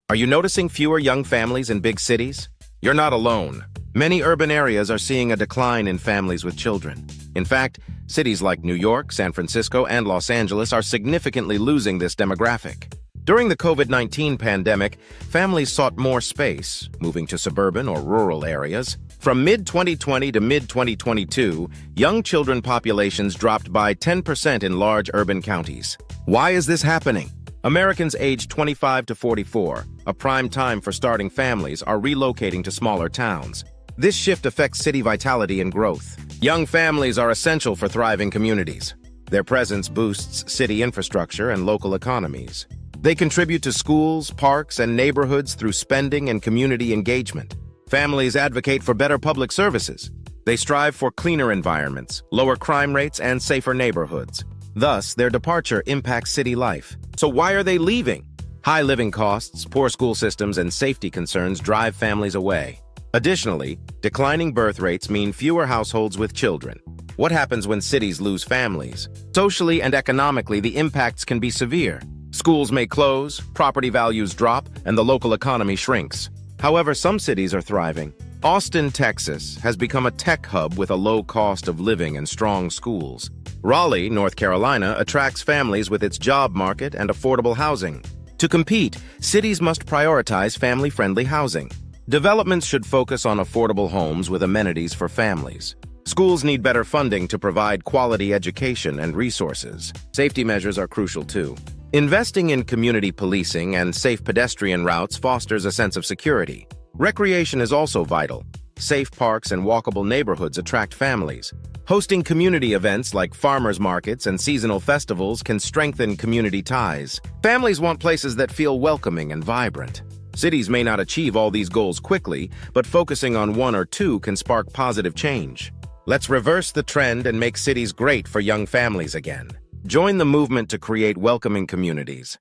Are you noticing fewer young families in big cities? You're not alone. Many urban areas are seeing a decline in families with children. In fact, cities like New York, San Francisco, and Los Angeles are significantly losing this demographic. During the COVID-19 pandemic, families sought more space, moving to suburban or rural areas. From mid-2020 to mid-2022, young children populations dropped by 10% in large urban counties. Why is this happening? Americans aged 25 to 44, a prime time for starting families, are relocating to smaller towns. This shift affects city vitality and growth. Young families are essential for thriving communities. Their presence boosts city infrastructure and local economies. They contribute to schools, parks, and neighborhoods through spending and community engagement. Families advocate for better public services. They strive for cleaner environments, lower crime rates, and safer neighborhoods. Thus, their departure impacts city life. So why are they leaving? High living costs, poor school systems, and safety concerns drive families away. Additionally, declining birth rates mean fewer households with children. What happens when cities lose families? Socially and economically, the impacts can be severe. Schools may close, property values drop, and the local economy shrinks. However, some cities are thriving. Austin, Texas, has become a tech hub with a low cost of living and strong schools. Raleigh, North Carolina, attracts families with its job market and affordable housing. To compete, cities must prioritize family-friendly housing. Developments should focus on affordable homes with amenities for families. Schools need better funding to provide quality education and resources. Safety measures are crucial too. Investing in community policing and safe pedestrian routes fosters a sense of security. Recreation is also vital. Safe parks and walkable neighborhoods attract families. Hosting community events like farmers markets and seasonal festivals can strengthen community ties. Families want places that feel welcoming and vibrant. Cities may not achieve all these goals quickly, but focusing on one or two can spark positive change. Let's reverse the trend and make cities great for young families again. Join the movement to create welcoming communities.